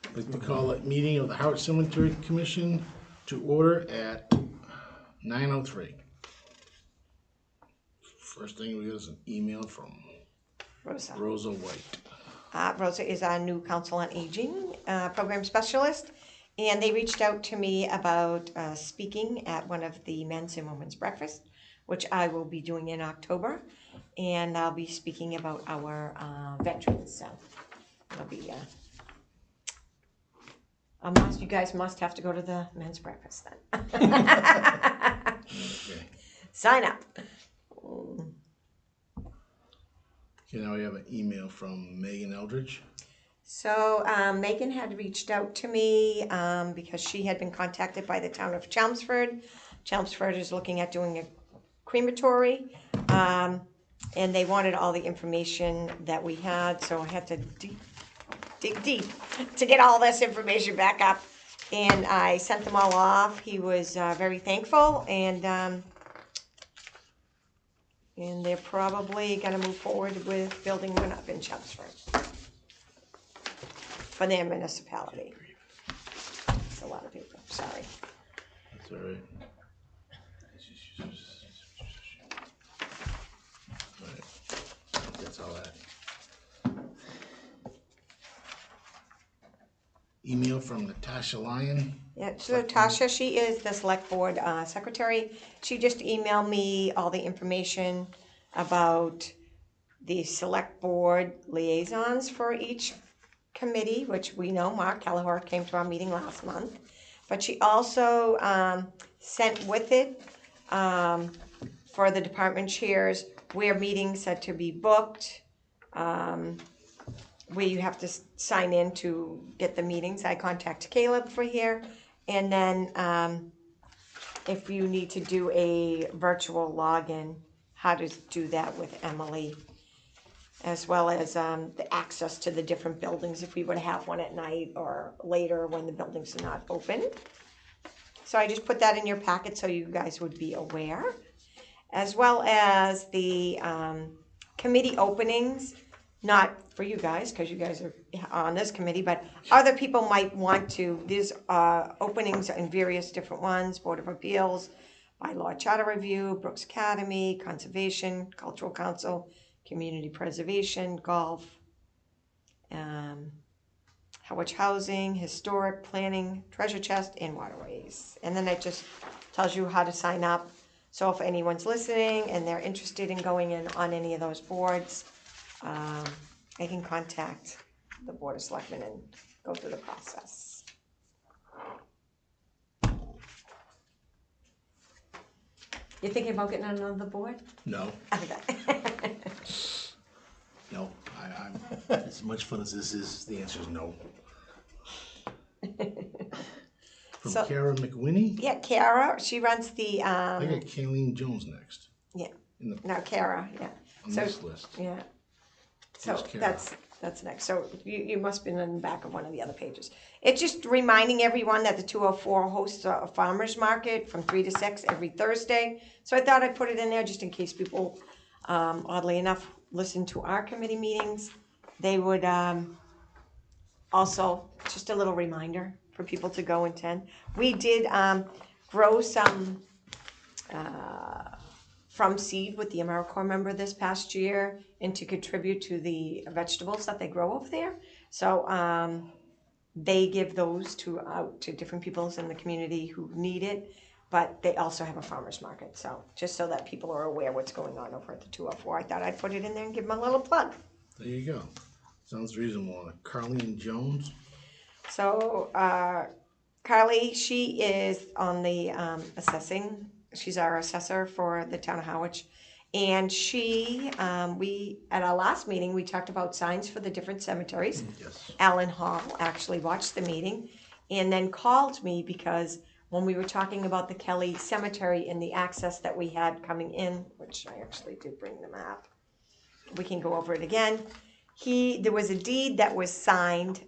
I'd like to call a meeting of the Harwich Cemetery Commission to order at 9:03. First thing we get is an email from Rosa White. Rosa is our new Council on Aging program specialist, and they reached out to me about speaking at one of the men's and women's breakfast, which I will be doing in October, and I'll be speaking about our veterans. So it'll be a must. You guys must have to go to the men's breakfast then. Okay. Sign up. Okay, now we have an email from Megan Eldridge. So Megan had reached out to me because she had been contacted by the town of Chelmsford. Chelmsford is looking at doing a crematory, and they wanted all the information that we had, so I had to dig deep to get all this information back up, and I sent them all off. He was very thankful, and they're probably going to move forward with building one up in Chelmsford for their municipality. It's a lot of people, sorry. That's all right. All right. That's all that. Email from Natasha Lyon. Yeah, so Tasha, she is the select board secretary. She just emailed me all the information about the select board liaisons for each committee, which we know Mark Kelleher came to our meeting last month. But she also sent with it for the department chairs where meetings are to be booked, where you have to sign in to get the meetings. I contact Caleb for here. And then if you need to do a virtual login, how to do that with Emily, as well as the access to the different buildings if we would have one at night or later when the buildings are not open. So I just put that in your packet so you guys would be aware, as well as the committee openings. Not for you guys, because you guys are on this committee, but other people might want to. There's openings in various different ones: Board of Appeals, Bylaw Charter Review, Brooks Academy, Conservation, Cultural Council, Community Preservation, Golf, Harwich Housing, Historic Planning, Treasure Chest, and Waterways. And then it just tells you how to sign up. So if anyone's listening and they're interested in going in on any of those boards, I can contact the Board of Selectmen and go through the process. You thinking about getting on another board? No, Okay. no. I'm as much fun as this is. The answer is no. From So- Kara McWinney. Yeah, Kara, she runs the, I got Kayleen Jones next. yeah, In the, no, Kara, yeah. on So, this list. yeah. So Who's Kara? that's next. So you must be in the back of one of the other pages. It's just reminding everyone that the 204 hosts a farmer's market from 3 to 6 every Thursday. So I thought I'd put it in there just in case people, oddly enough, listen to our committee meetings. They would also, just a little reminder for people to go and attend. We did grow some from seed with the AmeriCorps member this past year, and to contribute to the vegetables that they grow over there. So they give those out to different peoples in the community who need it, but they also have a farmer's market. So just so that people are aware what's going on over at the 204, I thought I'd put it in there and give them a little plug. There you go. Sounds reasonable. Carleen Jones. So Carly, she is on the assessing. She's our assessor for the town of Harwich. And she, at our last meeting, we talked about signs for the different cemeteries. Yes. Alan Hall actually watched the meeting and then called me because when we were talking about the Kelly Cemetery and the access that we had coming in, which I actually did bring the map, we can go over it again. There was a deed that was signed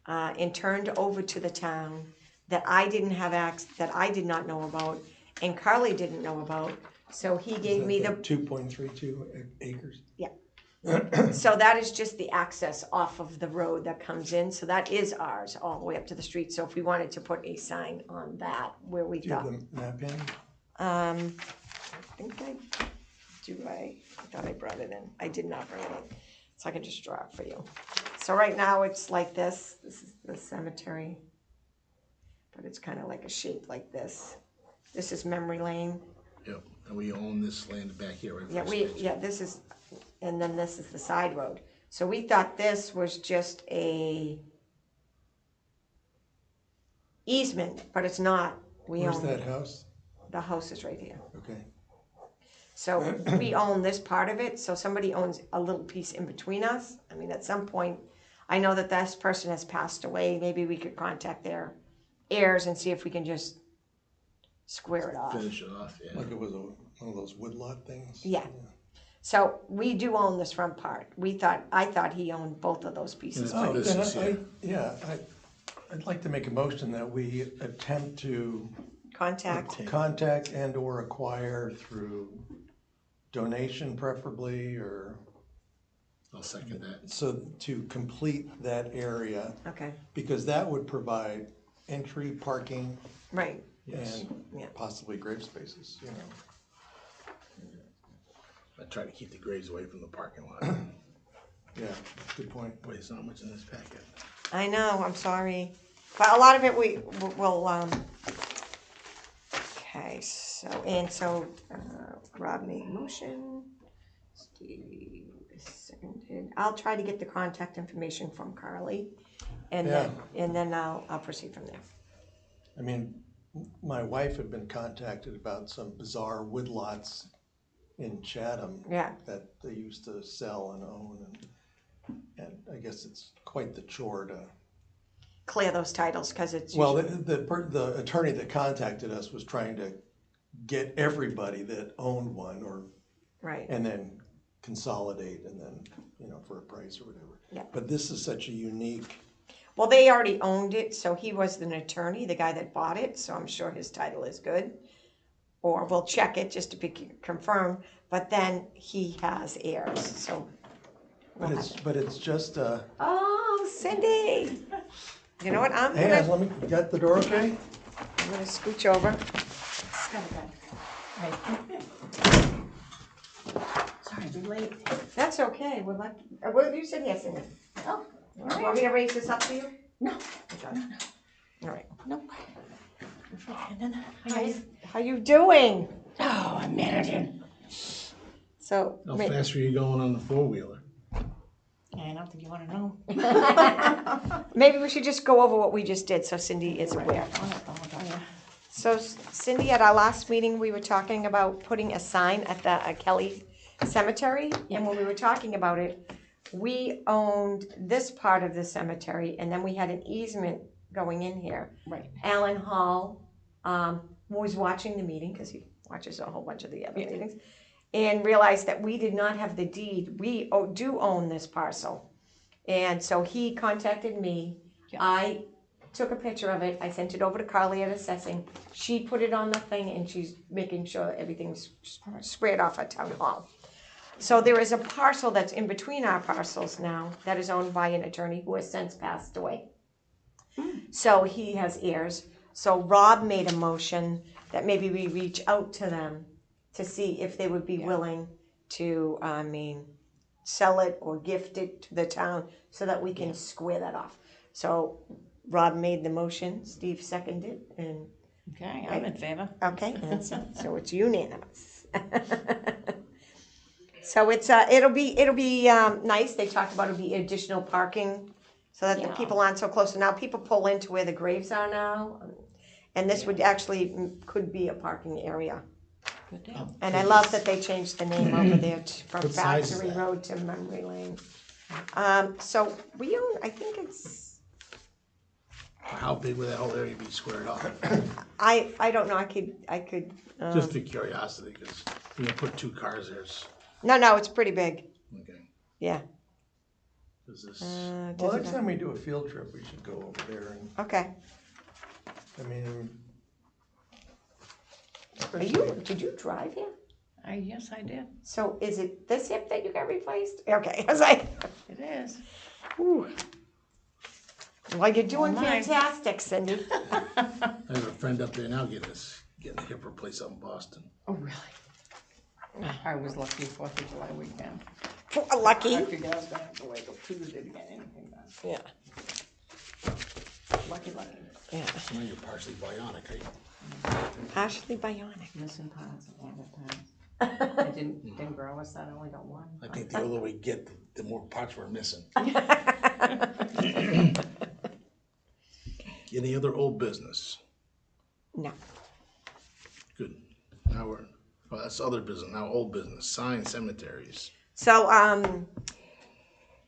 and turned over to the town that I didn't have that I did not know about, and Carly didn't know about. So he gave me the 2.32 acres. yeah. So that is just the access off of the road that comes in, so that is ours all the way up to the street. So if we wanted to put a sign on that where we Do you have thought, the map in? I think I thought I brought it in. I did not bring it in, so I can just draw it for you. So right now it's like this. This is the cemetery, but it's kind of like a shape like this. This is Memory Lane. Yep, and we own this land back here, right? Yeah, first page. this is, and then this is the side road. So we thought this was just a easement, but it's not. We Where's own, that house? the house is right here. Okay. So we own this part of it, so somebody owns a little piece in between us. I mean, at some point, I know that this person has passed away. Maybe we could contact their heirs and see if we can just square it off. Finish it off, yeah. Like it was one of those woodlot things? Yeah. So we do own this front part. I thought he owned both of those pieces. Yeah. Oh, This then is here. I'd like to make a motion that we attempt to Contact. contact and or acquire through donation preferably, or I'll second that. so to complete that area, Okay, because that would provide entry, parking, right. Yes. and Yeah. possibly grave spaces, you know. I try to keep the graves away from the parking lot. Yeah, good point. Boy, there's not much in this packet. I know, I'm sorry. But a lot of it will, okay, so, Rob made a motion. Steve seconded. I'll try to get the contact information from Carly. And then I'll proceed from there. I mean, my wife had been contacted about some bizarre woodlots in Chatham Yeah. that they used to sell and own, and I guess it's quite the chore to. Clear those titles, cause it's Well, usually, the attorney that contacted us was trying to get everybody that owned one, or right, and then consolidate, and then, you know, for a price or whatever. Yeah. But this is such a unique. well, they already owned it, so he was an attorney, the guy that bought it, so I'm sure his title is good. Or we'll check it just to be confirmed, but then he has heirs, so. we'll have it. But it's just Oh, Cindy! You know what, I'm Hey, gonna let me, got the door okay? scooch over. Sorry, be late. That's okay, we're lucky, well, you said yes, Cindy. Oh, all Want me right. to raise this up for you? No, Okay. All right. nope. And then, How you doing? oh, I'm managing. So, How fast were you going on the four-wheeler? I don't think you want to know. maybe we should just go over what we just did, so Cindy is aware. I'll tell you. So Cindy, at our last meeting, we were talking about putting a sign at the Kelly Cemetery. And when we were talking about it, we owned this part of the cemetery, and then we had an easement going in here. Right. Alan Hall was watching the meeting, because he watches a whole bunch of the other meetings, and realized that we did not have the deed. We do own this parcel. And so he contacted me. Yeah. I took a picture of it. I sent it over to Carly at assessing. She put it on the thing, and she's making sure that everything's squared off at town hall. So there is a parcel that's in between our parcels now that is owned by an attorney who has since passed away. So he has heirs. So Rob made a motion that maybe we reach out to them to see if they would be willing to, sell it or gift it to the town so that we can square that off. So Rob made the motion, Steve seconded, and, Okay, I'm in favor. okay, and so it's unanimous. So it's, it'll be nice. They talked about it'll be additional parking so that the Yeah. people aren't so close. And now people pull into where the graves are now. And this would actually, could be a parking area. Good deal. And I love that they changed the name over there from What size is Factory that? Road to Memory Lane. So we own, I think it's, How big would that whole area be squared off? I don't know, I could, Just for curiosity, because you can put two cars there. no, it's pretty big, Okay. yeah. Is this? Well, next time we do a field trip, we should go over there, and, Okay. I mean. Did you drive here? Yes, I did. So is it this hip that you got replaced? Okay, I was like, It is. whew. Well, you're doing mine. fantastic, Cindy. I have a friend up there now getting a hip replaced out in Boston. Oh, really? I was lucky 4th of July weekend. Lucky. I figured I was gonna have to wait till Tuesday to get anything done. Yeah, Lucky. yeah. Now you're partially bionic, eh? Partially bionic. Missing parts a lot of times. I didn't grow us that, I only got one. I think the older we get, the more parts we're missing. Any other old business? No. Good. Now well, that's other business. Now old business. Signs, cemeteries. So,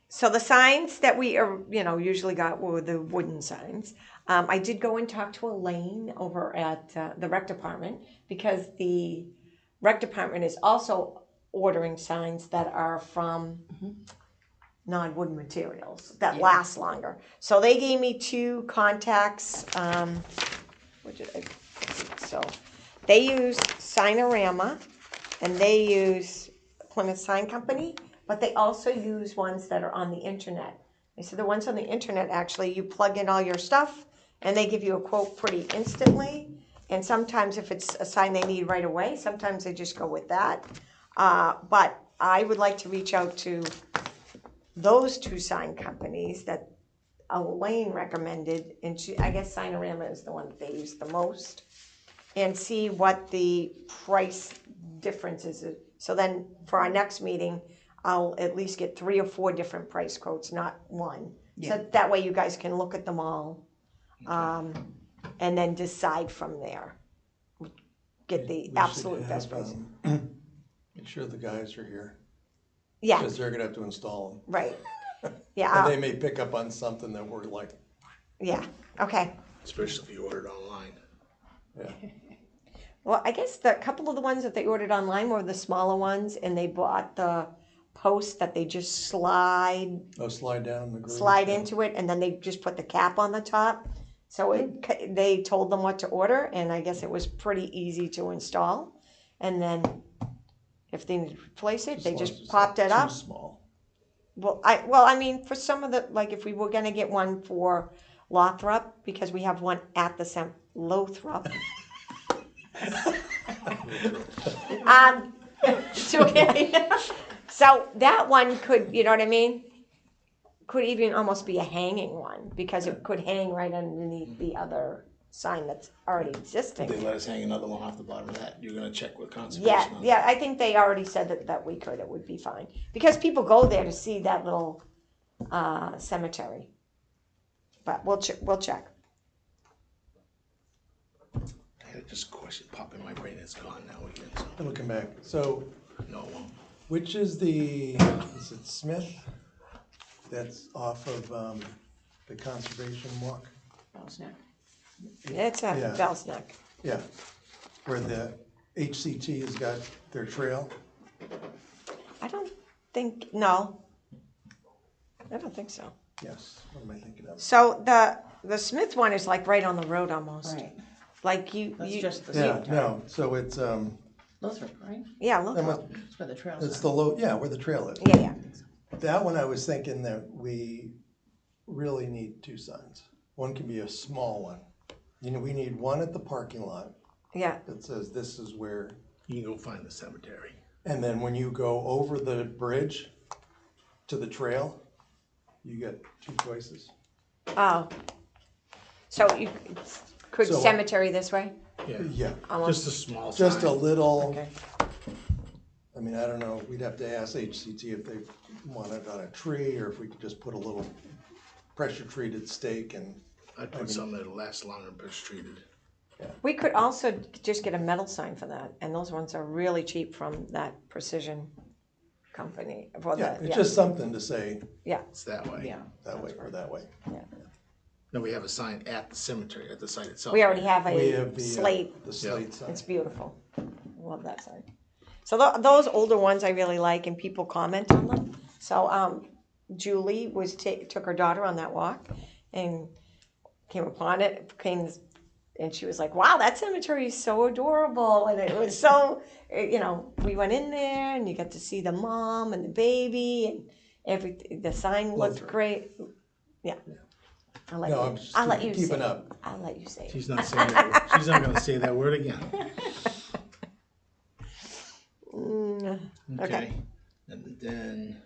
so the signs that we are, usually got were the wooden signs. I did go and talk to Elaine over at the rec department because the rec department is also ordering signs that are from non-wood materials that last longer. So they gave me 2 contacts. What did I? So they use Signorama and they use Plymouth Sign Company, but they also use ones that are on the internet. They said the ones on the internet, actually, you plug in all your stuff and they give you a quote pretty instantly. And sometimes if it's a sign they need right away, sometimes they just go with that. But I would like to reach out to those 2 sign companies that Elaine recommended, and I guess Signorama is the one that they use the most, and see what the price difference is. So then for our next meeting, I'll at least get 3 or 4 different price quotes, not one. Yeah. So that way you guys can look at them all, and then decide from there. Get the We absolute should best have, price. Make sure the guys are here, Yeah, because they're gonna have to install them. right. And Yeah, they may pick up on something that we're like, yeah, okay. Especially if you order it online. yeah. Well, I guess the couple of the ones that they ordered online were the smaller ones, and they bought the post that they just slide Slide down the groove. yeah. into it, and then they just put the cap on the top. So they told them what to order, and I guess it was pretty easy to install. And then if they need to replace it, they As long as just it's popped not it up. Too small. Well, I mean, for some of the, like, if we were gonna get one for Lothrop, because we have one at the Lothrop. So that one could, you know what I mean? Could even almost be a hanging one, because it could hang right underneath the other sign that's already If existing. they let us hang another one off the bottom of that, you're gonna check with conservation Yeah, on yeah, I think they already said that we could, it would be fine. Because people go there to see that little cemetery. But we'll check. I had just a question pop in my brain, it's gone now again, so, It'll come back. So, no, it won't. which is is it Smith? That's off of the conservation walk? Bell's Neck. It's a Yeah. Bell's Neck. Yeah, where the HCT has got their trail. I don't think, no. I don't think so. Yes, what am I thinking of? So the Smith one is like right on the road almost. Right. Like you, That's you, just the Yeah, cemetery. no, so it's, Lothrop, right? yeah, look, that must- That's where the trails it's are. the low, yeah, where the trail is. yeah, yeah. That one I was thinking that we really need 2 signs. One can be a small one. We need one at the parking lot Yeah, that says this is where, You can go find the cemetery. and then when you go over the bridge to the trail, you get 2 choices. oh. So you could So- cemetery this way? Yeah, Yeah, just a small just a sign. little, Okay. I mean, I don't know, we'd have to ask HCT if they want it on a tree, or if we could just put a little pressure treated stake and, I'd put something that'll last longer than press treated. We could also just get a metal sign for that, and those ones are really cheap from that Precision company. For yeah, the, it's just something to say yeah, It's that way. Yeah. that way or that way. yeah. Then we have a sign at the cemetery, at the site itself. We already have We a have the slate. the slate sign. It's beautiful. Love that sign. So those older ones I really like, and people comment on them. So Julie was took her daughter on that walk and came upon it. and she was like, wow, that cemetery is so adorable. And it was so, we went in there and you got to see the mom and the baby and everything. The sign looked great. Yeah. I'll let No, you, I'm just I'll let you keeping say up. it. I'll let you say it. She's not saying that. She's not gonna say that word again. Okay. And then,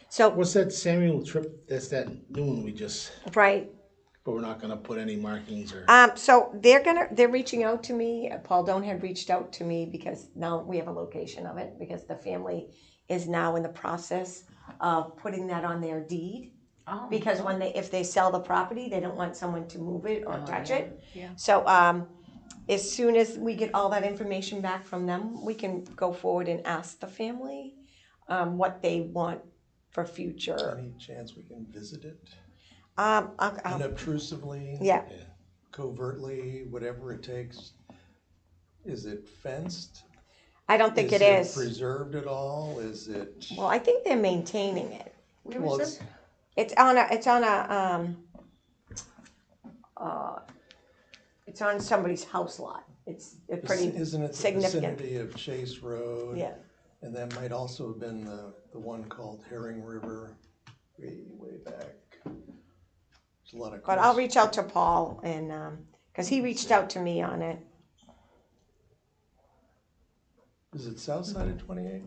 So, what's that Samuel trip? That's that new one we just, right. but we're not gonna put any markings or. So they're reaching out to me. Paul Doan had reached out to me because now we have a location of it because the family is now in the process of putting that on their deed. Oh, Because if they sell the property, they don't want someone to move it or touch yeah, it. yeah. So, as soon as we get all that information back from them, we can go forward and ask the family, what they want for future. Any chance we can visit it? I'll, Unobtrusively? yeah, Covertly, whatever it takes? Is it fenced? I don't think it Is is. it preserved at all? Is it? Well, I think they're maintaining it. Where Well, is it's- it? It's on somebody's house lot. It's a pretty Isn't it the significant. vicinity of Chase Road? Yeah. And that might also have been the one called Herring River, way back. There's a lot of. But I'll reach out to Paul and, cause he reached out to me on it. Is it south side of 28?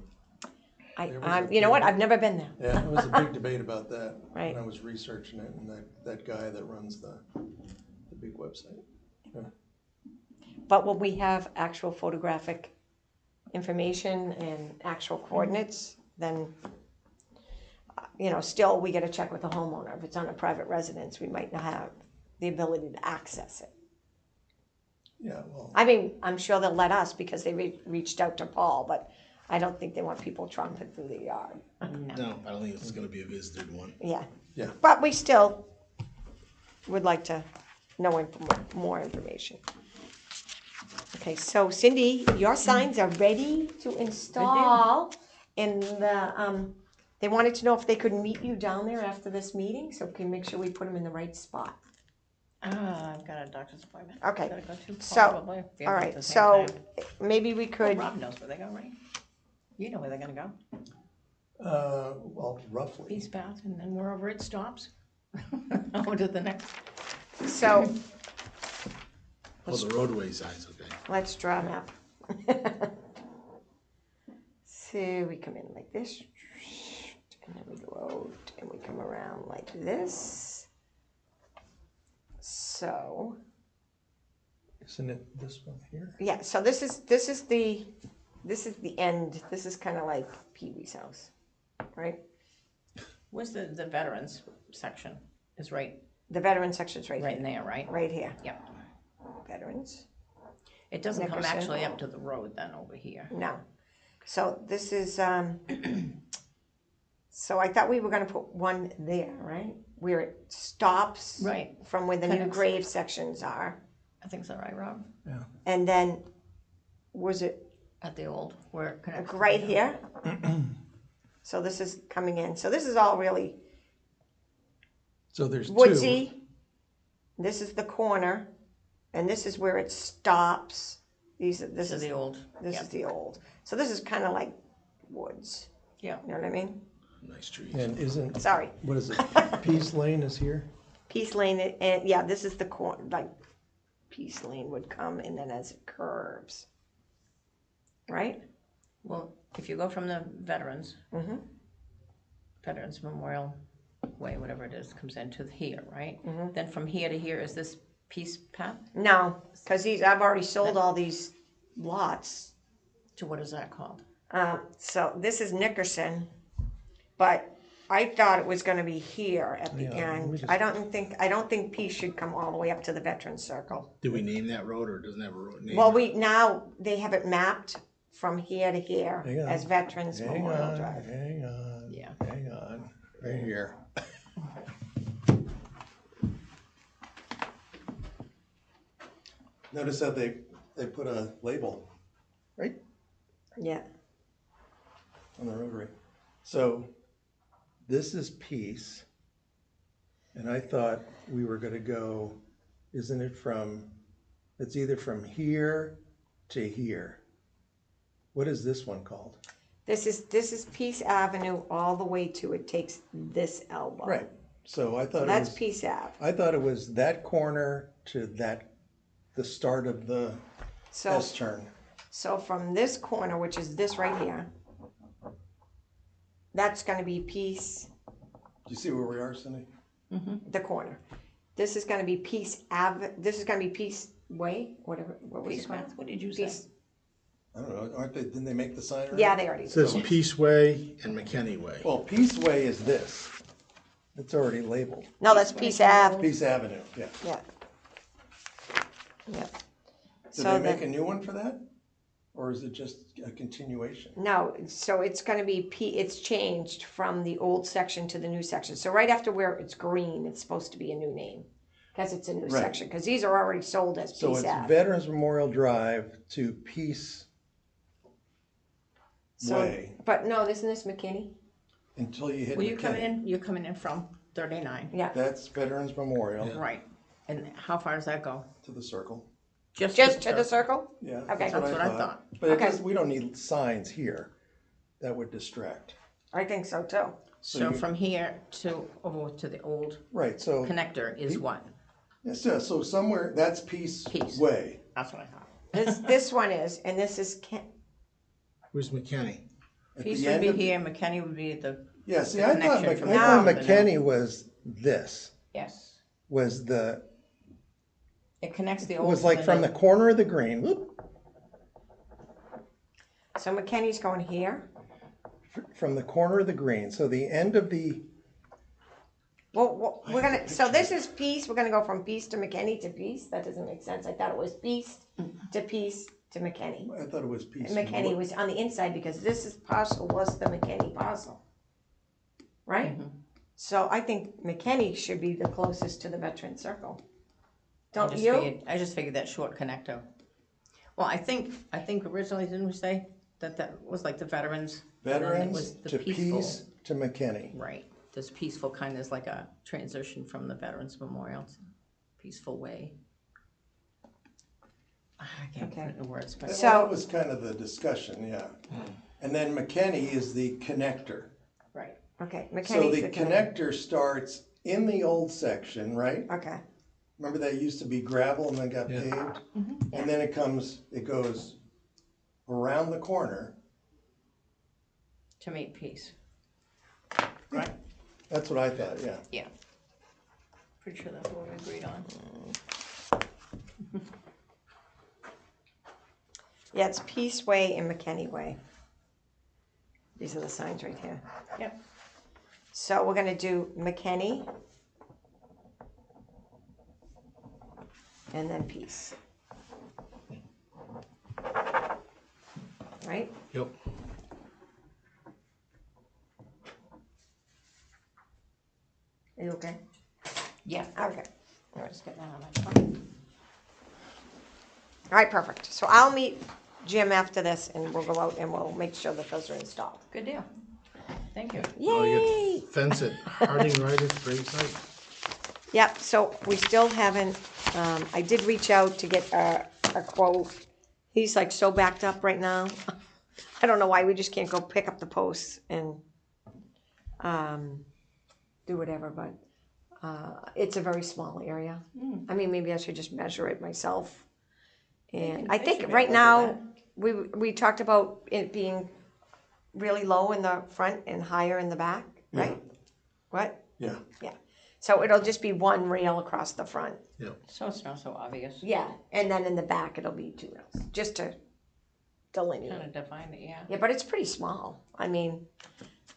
There was a You know what? big- I've never been there. Yeah, there was a big debate about that Right. when I was researching it, and that guy that runs the big website. Yeah. But will we have actual photographic information and actual coordinates, then, still we gotta check with the homeowner. If it's on a private residence, we might not have the ability to access it. Yeah, well, I mean, I'm sure they'll let us because they reached out to Paul, but I don't think they want people tromping through the yard. No, I don't think it's gonna be a visited one. Yeah. Yeah. But we still would like to know more information. Okay, so Cindy, your signs are ready to install. And they wanted to know if they could meet you down there after this meeting, so can make sure we put them in the right spot. I've got a doctor's appointment. Okay. Gotta go to So, probably. Yeah, All at right, the same so time. maybe we Oh, could, Rob knows where they go, right? You know where they're gonna go. well, roughly. East Bath, and then wherever it stops. Over to the next. so Oh, the roadway signs, okay. let's draw a map. So we come in like this, and then we go out, and we come around like this. So, Isn't it this one here? yeah, so this is the end. This is kind of like Pee Wee's house, right? Where's the veterans section? Is right The veteran section's right in here, there, right? right here. Yep. Veterans, It doesn't come Nickerson. actually up to the road then over here. no. So this is, so I thought we were gonna put one there, right? Where it stops. Right. From where the new Connects. grave sections are. I think so, right, Rob? Yeah. And then, was it At the old, where it connects. to right the- here? So this is coming in. So this is all really So there's two. woodsy. This is the corner, and this is where it stops. This This is is the old. this yeah. is the old. So this is kind of like woods. Yeah. You know what I mean? Nice trees. And isn't, Sorry, what is it? Peace Lane is here? Peace Lane, and yeah, this is the corner. Like Peace Lane would come, and then as it curves, right? Well, if you go from the veterans, Mm-hmm. Veterans Memorial Way, whatever it is, comes into here, right? Mm-hmm. Then from here to here is this Peace Path? No, because I've already sold all these lots. To what is that called? So this is Nickerson, but I thought it was gonna be here at the Yeah, let me end. just- I don't think Peace should come all the way up to the Veterans Circle. Did we name that road or doesn't have a road name? Well, now they have it mapped from here to here Hang on. as Veterans Hang Memorial on, Drive. hang on. Yeah. Hang on, right here. Notice that they put a label, right, Yeah, on the rotary. So this is Peace, and I thought we were gonna go, isn't it it's either from here to here. What is this one called? This is Peace Avenue all the way to, it takes this elbow. Right, so I thought it That's was, Peace Ave. I thought it was that corner to the start of the So, S turn. so from this corner, which is this right here, that's gonna be Peace, Do you see where we are, Cindy? the corner. This is gonna be Peace Ave, this is gonna be Peace Way, whatever, what was it called? What did you say? Peace, I don't know, didn't they make the sign already? yeah, they already It did. says Peaceway and McKinney Way. Well, Peace Way is this. It's already labeled. No, that's Peace Ave, Peace Avenue, yeah. yeah. Yeah. Did So they make then- a new one for that? Or is it just a continuation? No, so it's gonna be it's changed from the old section to the new section. So right after where it's green, it's supposed to be a new name. Cause it's a new Right. section, cause these are already sold as So Peace it's Ave. Veterans Memorial Drive to Peace So, Way but no, isn't this McKinney? until you hit Well, you coming McKinney. in, you're coming in from 39. Yeah, That's Veterans Memorial Right. And how far does that go? to the circle. just to the circle? Yeah, Okay. that's what That's what I I thought. thought. But it Okay. does, we don't need signs here. That would distract. I think so too. So you- from here to, over to the old Right, so, connector is what? so somewhere, that's Peace Peace. Way. That's what I thought. This one is, and this is Who's McKinney? At Peace the would end be of- here, McKinney would be the, Yeah, see, the I thought connection from I thought the north to the McKinney was this, yes. was It connects the it old. was like to from the corner of the green, whoop, so McKinney's going here. from the corner of the green, so the end of the, Well, we're gonna, so this is Peace, we're gonna go from Peace to McKinney to Peace. That doesn't make sense. I thought it was Peace to Peace to McKinney. I thought it was Peace. And McKinney was on the inside because this is parcel was the McKinney parcel. Right? So I think McKinney should be the closest to the veteran circle. Don't you? I just figured that short connector. Well, I think originally, didn't we say that was like the veterans? and then it Veterans was the to peaceful- Peace to McKinney. Right, this peaceful kind is like a transition from the Veterans Memorial to Peaceful Way. I can't put it in words, but So- Well, that was kind of the discussion, yeah. And then McKinney is the connector. right. Okay, So McKinney's the connector starts in the old section, right? Okay, Remember that used to be gravel and then got Yeah. paved? And then it goes around the corner. To make peace. That's what I thought, yeah. Yeah. Pretty sure that's what we agreed on. yeah, it's Peace Way and McKinney Way. These are the signs right here. Yep. So we're gonna do McKinney. And then Peace. Right? Yep. Are you okay? Yeah. Okay. Just get that on my phone. All right, perfect. So I'll meet Jim after this and we'll go out and we'll make sure that those are installed. Good deal. Thank you. Oh, you Yay! get fence at Harding Riders gravesite. Yep, so we still haven't, I did reach out to get a quote. He's like so backed up right now. I don't know why, we just can't go pick up the posts and, do whatever, but, it's a very small area. I mean, maybe I should just measure it myself. And I should think be right able to do now, we talked about it being really low in the front and higher in the back, right? What? Yeah. Yeah. So it'll just be one rail across the front. Yep. So it's not so obvious. Yeah, and then in the back it'll be two rails, just to delineate. Kind of define it, yeah. Yeah, but it's pretty small. I mean,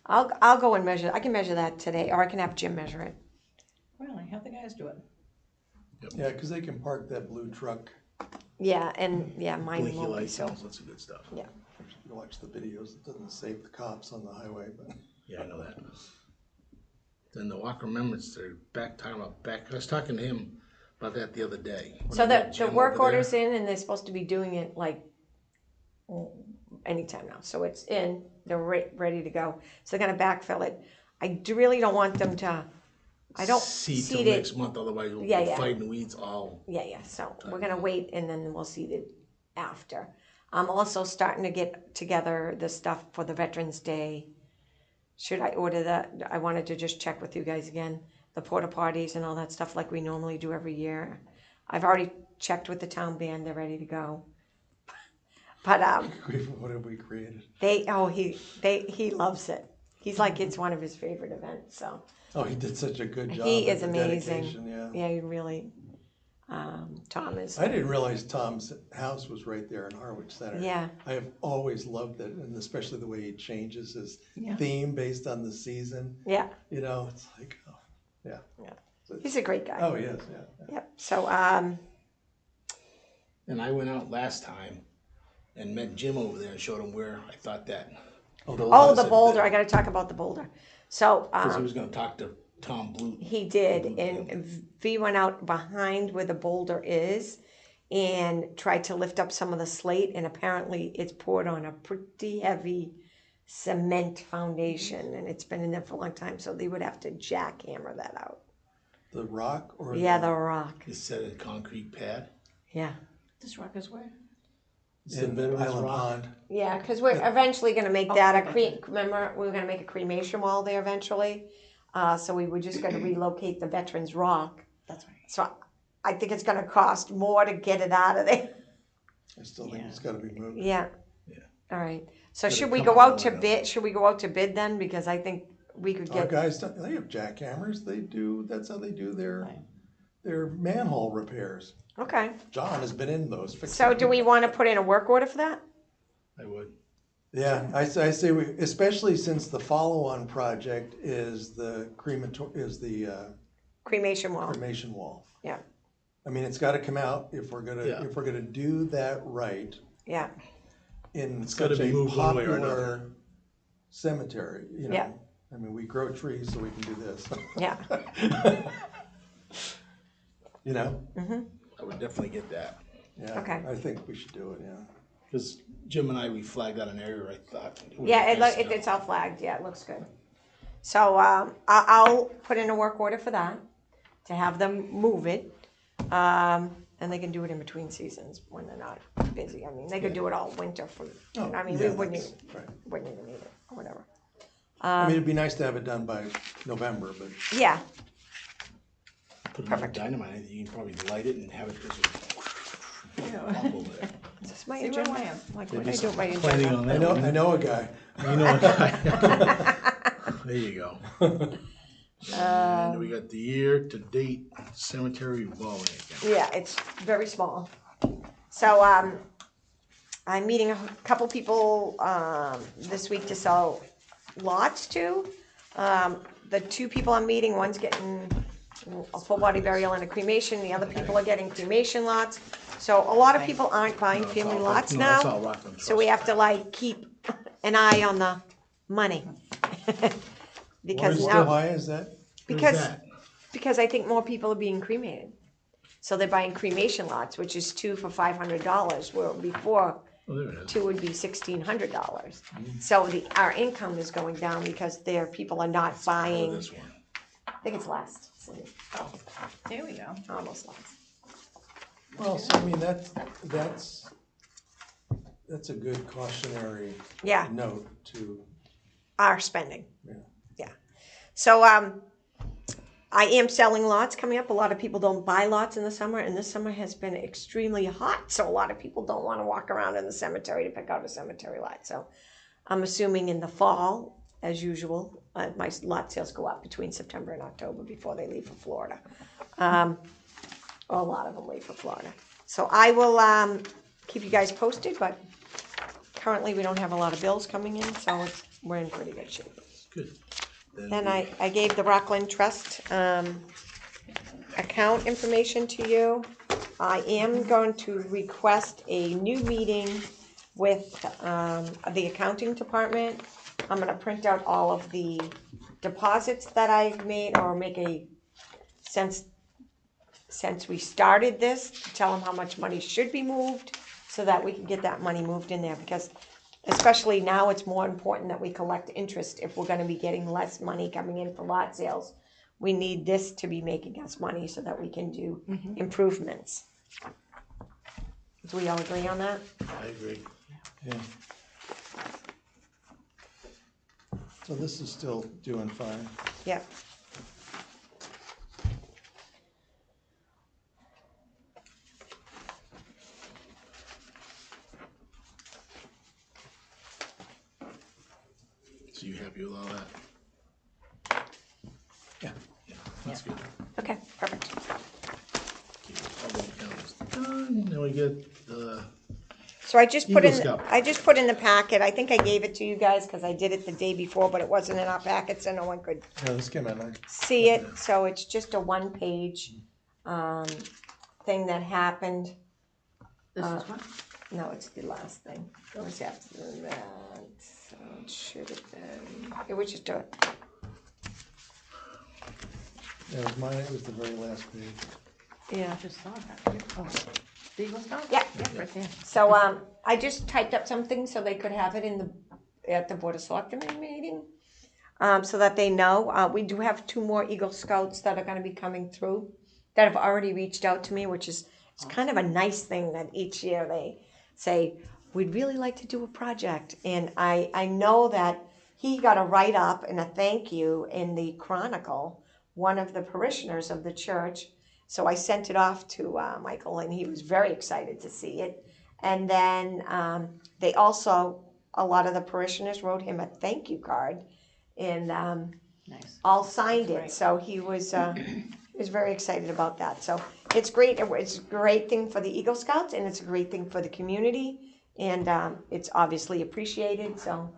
I'll go and measure. I can measure that today, or I can have Jim measure it. Really, have the guys do it. Yeah, because they can park that blue truck. Yeah, and yeah, mine Blinky won't be lights, so. all sorts of good stuff. Yeah. You watch the videos, it doesn't save the cops on the highway, but. Yeah, I know that. Then the Walker Amendments, they're talking about back, I was talking to him about that the other day. So When I met the Jim work over there. order's in, and they're supposed to be doing it like anytime now. So it's in. They're ready to go. So they're gonna backfill it. I really don't want them to I don't seed till seed it. next month, otherwise we'll Yeah, be yeah. fighting weeds all. Yeah, so we're gonna wait and then we'll seed it after. I'm also starting to get together the stuff for the Veterans Day. Should I order that? I wanted to just check with you guys again, the porta potties and all that stuff like we normally do every year. I've already checked with the town band, they're ready to go. But What have we created? he loves it. He's like, it's one of his favorite events, so. Oh, he did such a good job. He at is the amazing. dedication, yeah. Yeah, he really, Tom is. I didn't realize Tom's house was right there in Harwich Center. Yeah. I have always loved it, and especially the way he changes his theme based on the season. Yeah, You know, it's like, oh, yeah. he's a great guy. Oh, yes, yeah. Yep, so, And I went out last time and met Jim over there and showed him where I thought that. the boulder, I gotta talk about the boulder. So, Because he was gonna talk to Tom Blue. he did, and V went out behind where the boulder is and tried to lift up some of the slate, and apparently it's poured on a pretty heavy cement foundation, and it's been in there for a long time, so they would have to jackhammer that out. The rock or Yeah, the rock, He set a concrete pad. yeah. This rock is where? It's the in Veterans Island Rock. Pond. Yeah, because we're eventually gonna make that a okay. remember, we were gonna make a cremation wall there eventually. So we were just gonna relocate the Veterans Rock. That's right. So I think it's gonna cost more to get it out of there. I still think it's gotta be moved. Yeah. Yeah. All right. So But should it we come go out out to window. bid? Should we go out to bid then? Because I think we could Our get, guys, they have jackhammers. That's how they do their manhole repairs. okay. John has been in those. fixing So do them. we wanna put in a work order for that? I would. Yeah, I say we, especially since the follow-on project is the Cremation wall. cremation wall. Yeah, I mean, it's gotta come out if we're Yeah. gonna do that right yeah, in gotta such be a moved one way or popular cemetery, you know? Yeah. I mean, we grow trees so we can do this. yeah. You know? I would definitely get that. Yeah. Okay. I think we should do it, yeah. Because Jim and I, we flagged out an area where I thought. It would Yeah, be nice to it's all flagged. Yeah, it looks good. So I'll put in a work order for that to have them move it, and they can do it in between seasons when they're not busy. I mean, they could do it all winter for. Oh, I mean, yeah, we wouldn't that's even, right. wouldn't even need it or whatever. I mean, it'd be nice to have it done by November, but Yeah, Put it on dynamite, and you can probably light it and have it just pop over there. is this my See where agenda? I am. Like, Maybe what did I do with my planning agenda? on that one. I know a guy. You know what? There you go. And we got the year-to-date cemetery revolving account. Yeah, it's very small. So, I'm meeting a couple people, this week to sell lots to. The two people I'm meeting, one's getting a full body burial and a cremation, the other people are getting cremation lots. So a lot of people aren't buying family all- lots no, it's now, all Rockland so we Trust. have to like keep an eye on the money. Because Where's now. why is that? Because, that? because I think more people are being cremated. So they're buying cremation lots, which is 2 for $500, where before, Oh, there it is. 2 would be $1,600. So our income is going down because people are not Oh, buying, this one. I think it's last, There we go. almost last. Well, so I mean, that's a good cautionary Yeah, note to, our spending. yeah. Yeah. So, I am selling lots coming up. A lot of people don't buy lots in the summer, and this summer has been extremely hot. So a lot of people don't want to walk around in the cemetery to pick out a cemetery lot. So I'm assuming in the fall, as usual, my lot sales go up between September and October before they leave for Florida. A lot of them leave for Florida. So I will keep you guys posted, but currently we don't have a lot of bills coming in, so we're in pretty good shape. Good. Then I gave the Rockland Trust account information to you. I am going to request a new meeting with the accounting department. I'm gonna print out all of the deposits that I've made, or make a, since we started this, to tell them how much money should be moved, so that we can get that money moved in there, because especially now, it's more important that we collect interest if we're gonna be getting less money coming in for lot sales. we need this to be making us money so that we can do improvements. Do we all agree on that? I agree. Yeah. So this is still doing fine. Yep. So you happy with all that? Yeah. Yeah, that's good. Okay, perfect. Okay, all the accounts done. Now we get the, So I just put Eagle in, Scout. I just put in the packet, I think I gave it to you guys because I did it the day before, but it wasn't in our packet, so no one could Yeah, this came out nice. see it. So it's just a one-page thing that happened. This is what? No, it's the last thing. It was after that. So it should have been, it was just a, Yeah, it was mine, it was the very last page. yeah. I just saw that. Oh, the Eagle Scout? Yeah. Yeah, right there. So I just typed up something so they could have it in the, at the Board of Selectmen meeting. So that they know. We do have 2 more Eagle Scouts that are gonna be coming through that have already reached out to me, which is, it's kind of a nice thing that each year they say, we'd really like to do a project. And I know that he got a write-up and a thank you in the Chronicle, one of the parishioners of the church. So I sent it off to Michael and he was very excited to see it. And then they also, a lot of the parishioners wrote him a thank you card and Nice. all signed That's it. great. So he was very excited about that. So it's great. It's a great thing for the Eagle Scouts and it's a great thing for the community. And it's obviously appreciated. So,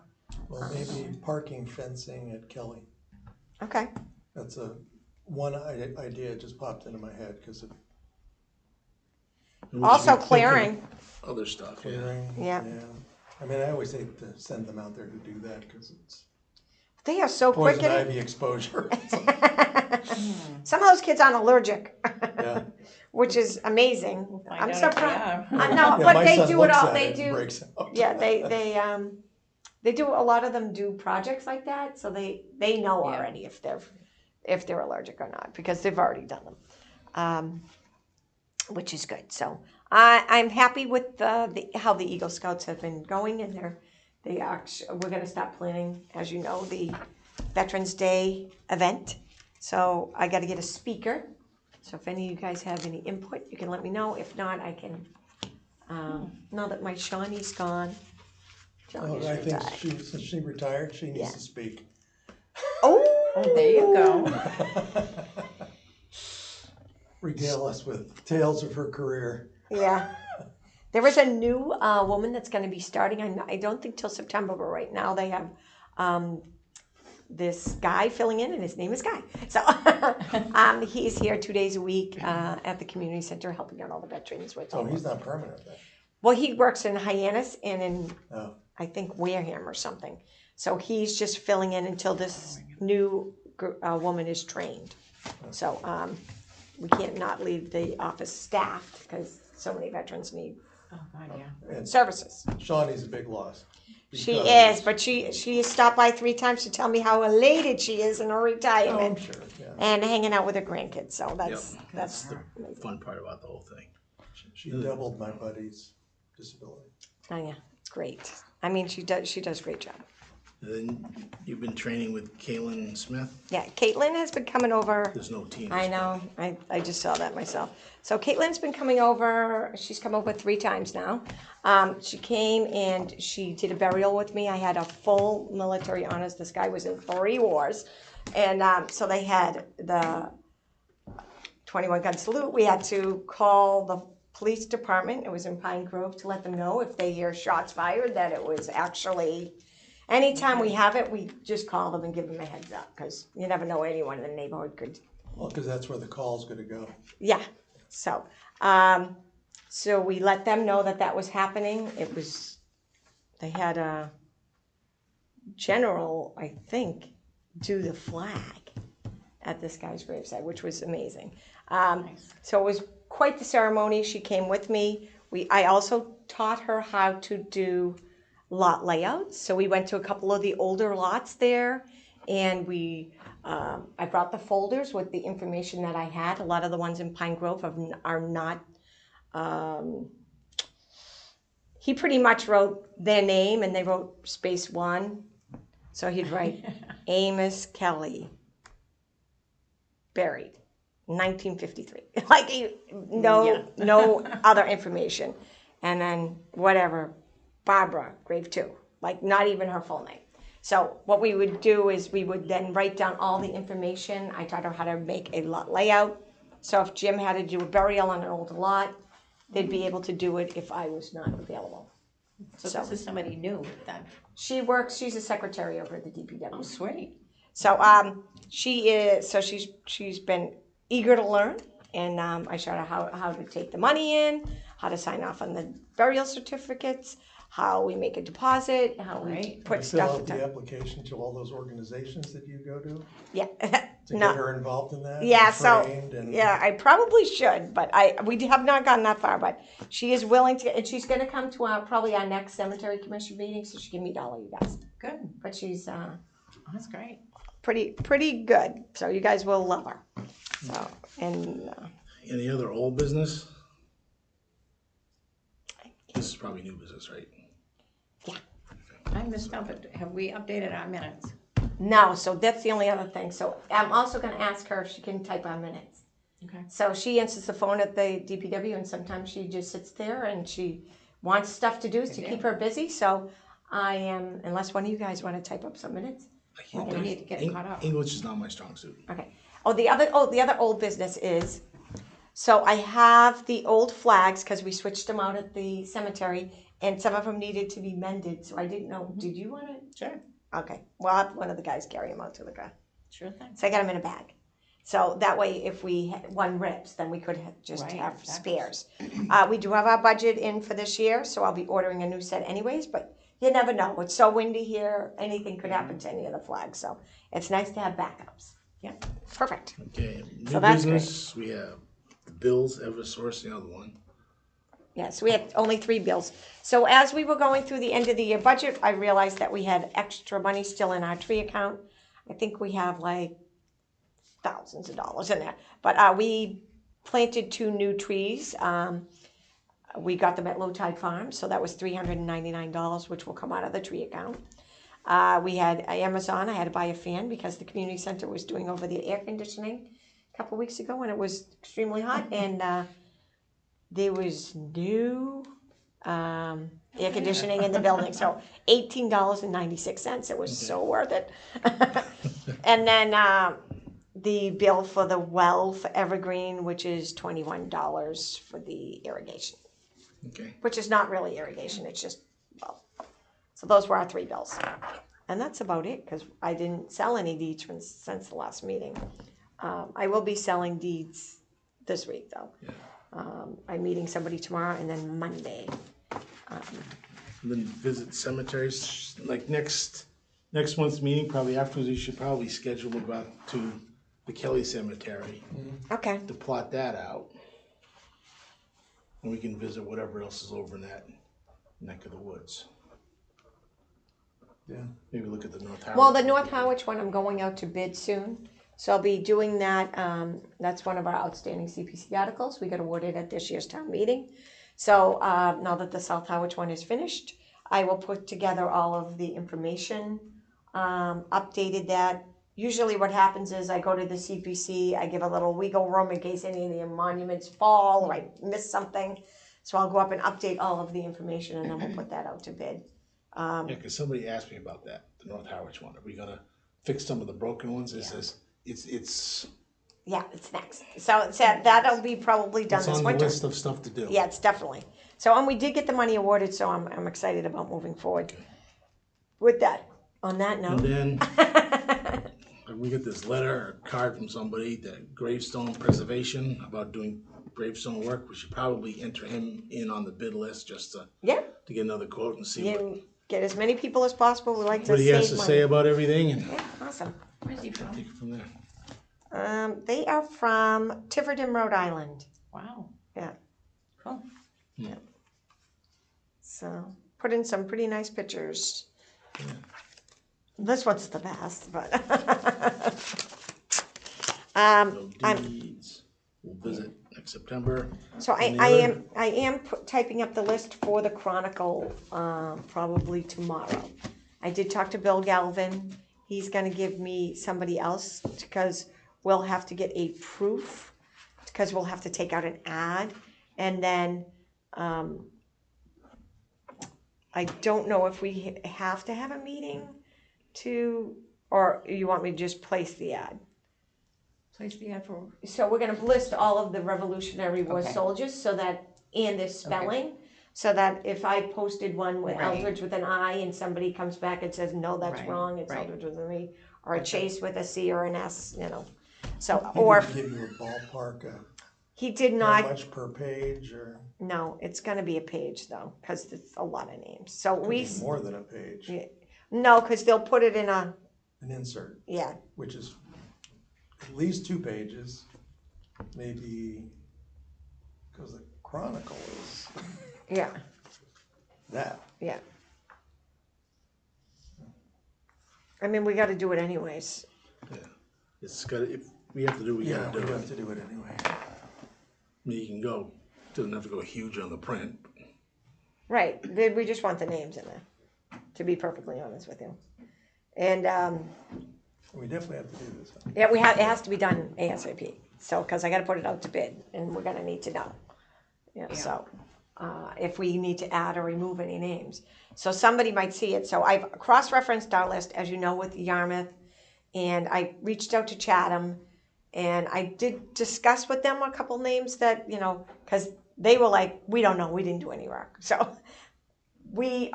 Well, maybe parking fencing at Kelly. okay. That's one idea just popped into my head because of and we should Also be thinking clearing. other stuff, yeah. clearing. Yeah. I mean, I always hate to send them out there to do that because it's They are so quick poison at ivy exposure. it. Some of those kids aren't allergic, Yeah. which is amazing. Find I'm out if surprised. they are. No, Yeah, but my they son do it looks all. at They it and do. breaks out. Yeah, they do. A lot of them do projects like that, so they know Yeah. already if they're allergic or not because they've already done them, which is good. So I'm happy with how the Eagle Scouts have been going, and we're going to start planning, as you know, the Veterans Day event. So I got to get a speaker. So if any of you guys have any input, you can let me know. If not, I can. Now that my Shawnee's gone. Shawnee's I think retired. since she retired, she needs Yeah. to speak. Oh, Oh, there you go. Regale us with tales of her career. Yeah. There is a new woman that's going to be starting. I don't think till September, but right now they have this guy filling in, and his name is Guy. So he's here 2 days a week at the community center helping out all the veterans with. Oh, he's not permanent then. Well, he works in Hyannis and in Oh, I think Wareham or something. So he's just filling in until this new woman is trained. So we can't not leave the office staffed because so many veterans need Oh, God, yeah. and services. Shawnee's a big loss. She because- is, but she stopped by 3 times to tell me how elated she is in her Oh, I'm retirement sure, yeah. and hanging out with her grandkids. So Yep, that's that's the fun part about the whole thing. She doubled my buddy's disability. oh yeah, it's great. I mean, she does a great job. And then you've been training with Kaylin Smith. Yeah, Caitlin has been coming over. There's no team. I know. I just saw that myself. So Caitlin's been coming over. She's come over 3 times now. She came and she did a burial with me. I had a full military honors. This guy was in 3 wars. And so they had the 21 gun salute. We had to call the police department. It was in Pine Grove to let them know if they hear shots fired that it was actually... Anytime we have it, we just call them and give them a heads up because you never know anyone in the neighborhood could. Well, because that's where the call's gonna go. Yeah. So, so we let them know that was happening. They had a general, I think, do the flag at this guy's gravesite, which was amazing. So it was quite the ceremony. She came with me. I also taught her how to do lot layouts. So we went to a couple of the older lots there And I brought the folders with the information that I had. A lot of the ones in Pine Grove are not. He pretty much wrote their name and they wrote space 1. So he'd write Amos Kelly, buried, 1953. Like no other information. And then whatever, Barbara, grave 2. Like not even her full name. So what we would do is we would then write down all the information. I taught her how to make a lot layout. So if Jim had to do a burial on an old lot, they'd be able to do it if I was not available. So this is somebody new then. She's a secretary over at the DPW. Oh, sweet. So she's been eager to learn, and I showed her how to take the money in, how to sign off on the burial certificates, how we make a deposit, how we put You fill stuff. out the application to all those organizations that you go to Yeah. to get her involved in that? Yeah, and so trained and- yeah, I probably should, but we have not gotten that far. But she is willing to, and she's going to come to probably our next cemetery commission meeting, so she can meet all of you guys. Good. But she's That's great. pretty good, so you guys will love her. So and Any other old business? This is probably new business, right? I missed out, but have we updated our minutes? no, so that's the only other thing. So I'm also going to ask her if she can type our minutes. Okay. So she answers the phone at the DPW, and sometimes she just sits there and she wants stuff to do to keep her busy. So I am, unless one of you guys want to type up some minutes. I can't Well, we need to get it caught up. English is not my strong suit. Okay. The other old business is, so I have the old flags because we switched them out at the cemetery, and some of them needed to be mended. So I didn't know. Did you want to? Sure. Okay. Well, I'll have one of the guys carry them out to the car. Sure thing. So I got them in a bag. So that way, if one rips, then we could just Right, have exactly. spares. We do have our budget in for this year, so I'll be ordering a new set anyways. But you never know. It's so windy here; anything could happen to any of the flags. So it's nice to have backups. Yeah. Perfect. Okay, new So that's business, we have the Bills, Eversource, the other one. Yes, we had only 3 bills. So as we were going through the end of the year budget, I realized that we had extra money still in our tree account. I think we have like thousands of dollars in there. But we planted 2 new trees. We got them at Low Tide Farm, so that was $399, which will come out of the tree account. We had Amazon. I had to buy a fan because the community center was doing over the air conditioning a couple weeks ago when it was extremely hot, and there was no air conditioning in the building, so $18.96. It was so worth it. And then the bill for the well for Evergreen, which is $21 for the irrigation, Okay, which is not really irrigation, it's just well. So those were our 3 bills. And that's about it, because I didn't sell any deeds since the last meeting. I will be selling deeds this week, though. I'm meeting somebody tomorrow and then Monday. and then visit cemeteries, like next month's meeting, probably afterwards, we should probably schedule to go out to the Kelly Cemetery Okay. to plot that out. And we can visit whatever else is over in that neck of the woods. Yeah. Maybe look at the North Howard. Well, the North Harwich one, I'm going out to bid soon. So I'll be doing that. That's one of our outstanding CPC articles. We got awarded at this year's town meeting. So now that the South Harwich one is finished, I will put together all of the information, updated that. Usually what happens is I go to the CPC, I give a little wiggle room in case any of the monuments fall or I miss something. So I'll go up and update all of the information and then we'll put that out to bid. Yeah, because somebody asked me about that, the North Harwich one. Are we gonna fix some of the broken ones? It's Yeah, it's next. So that'll be probably done it's this on the winter. list of stuff to do. Yeah, it's definitely. So, and we did get the money awarded, so I'm excited about moving forward. With that, on that And note, then we get this letter or card from somebody, that gravestone preservation, about doing gravestone work. We should probably enter him in on the bid list just yeah, to get another quote and see you get as many people as possible. We like to what he has save to money. say about everything and Yeah, awesome. Where's he from? take it from there. They are from Tiverton, Rhode Island. Wow. Yeah. Cool. So put in some pretty nice pictures. This one's the best, but. No I'm, deeds. We'll visit next September. so And the other- I am typing up the list for the Chronicle, probably tomorrow. I did talk to Bill Galvin. He's gonna give me somebody else, because we'll have to get a proof, because we'll have to take out an ad, and then, I don't know if we have to have a meeting to, or you want me to just place the ad? Place the ad for. So we're gonna list all of the Revolutionary War Okay. soldiers, so that, and their spelling, so that if I posted one with Right. Eldridge with an I and somebody comes back and says, no, that's Right, wrong, it's right. Eldridge with an E, or a Okay. Chase with a C or an S, you know. So, He or didn't give you a ballpark of he did how not, much per page, or no, it's gonna be a page though, cause it's a lot of names, so could we, be more than a page, yeah. No, cause they'll put it in a, an insert, yeah, which is at least 2 pages, maybe, because the Chronicle is yeah, that. yeah. I mean, we gotta do it anyways. Yeah. It's got, if we have to do, we Yeah, gotta we do have it. to do it anyway. I mean, you can go, doesn't have to go huge on the print. Right, we just want the names in there, to be perfectly honest with you. And, We definitely have to do this. yeah, it has to be done ASAP, so, cause I gotta put it out to bid, and we're gonna need to know. Yeah, Yeah. so, if we need to add or remove any names. So somebody might see it, so I've cross-referenced our list, as you know, with Yarmouth, and I reached out to Chatham, and I did discuss with them a couple names that, you know, cause they were like, we don't know, we didn't do any work, so. We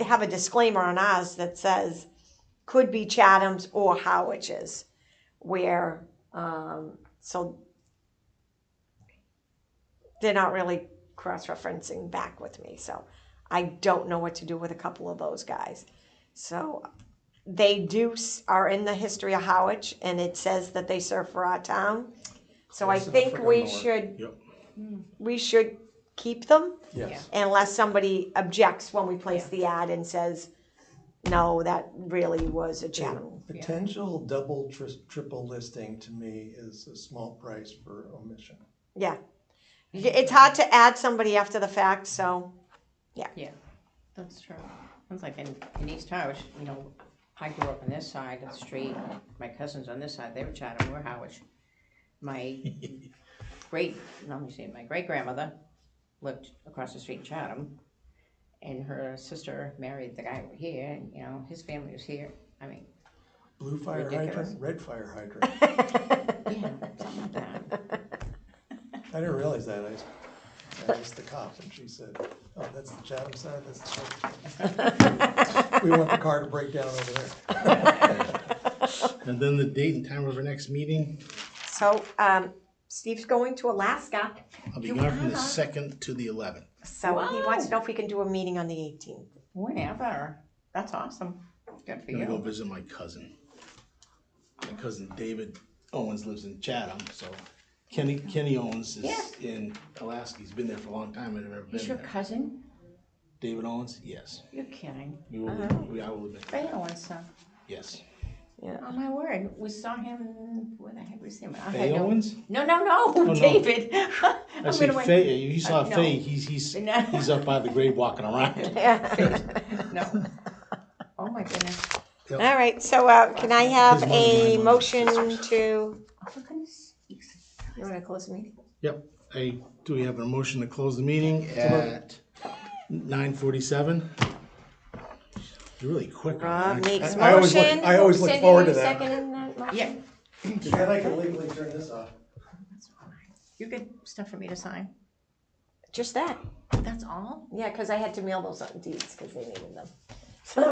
have a disclaimer on ours that says, could be Chatham's or Harwich's, where, so they're not really cross-referencing back with me, so I don't know what to do with a couple of those guys. So they are in the history of Harwich, and it says that they serve for our town. So I Close enough think for we Gunmore. Yep. should keep them. Yes. Unless somebody objects when we place the ad and says, no, that really was a Chatham. Potential double, triple listing to me is a small price for omission. Yeah. It's hard to add somebody after the fact, so, Yeah, that's true. It's like in East Harwich, you know, I grew up on this side of the street. My cousins on this side, they were Chatham, we're Harwich. My my great grandmother lived across the street in Chatham, and her sister married the guy over here, and you know, his family was here. I mean, Blue fire Ridiculous. hydrant, red fire hydrant. yeah, something like that. I didn't realize that. I asked the cop and she said, oh, that's the Chatham side, that's the Chatham side. We want the car to break down over there. And then the date and time of our next meeting, so, Steve's going to Alaska, I'll be gone from the 2nd to the 11th. so he wants to know if we can do a meeting on the 18th. Whenever. That's awesome. Good for I'm gonna go you. visit my cousin. My cousin David Owens lives in Chatham, so Kenny Owens is Yeah. in Alaska. He's been there for a long time. I've never been He's your there. cousin? David Owens, yes. You're kidding. I will admit. Ray Owens' son. Yes. Oh my word, we saw him, where the heck we see him? I Faye had no- Owens? No, no. David. I see Faye. You saw no. Faye. He's No. he's up by the grave walking around. No. Oh my goodness. All right, so, can I have His mother, a my mother. motion to, Oh, for goodness sakes. you wanna close the meeting? Yep. Do we have a motion to close the meeting at 9:47? You're really quick. on Rob that. makes I always look- motion. I always look Cindy, forward to you that. seconding that motion? Yeah. Then I can legally turn this off. That's fine. You get stuff for me to sign? Just that, That's all? yeah, cause I had to mail those deeds, cause they needed them.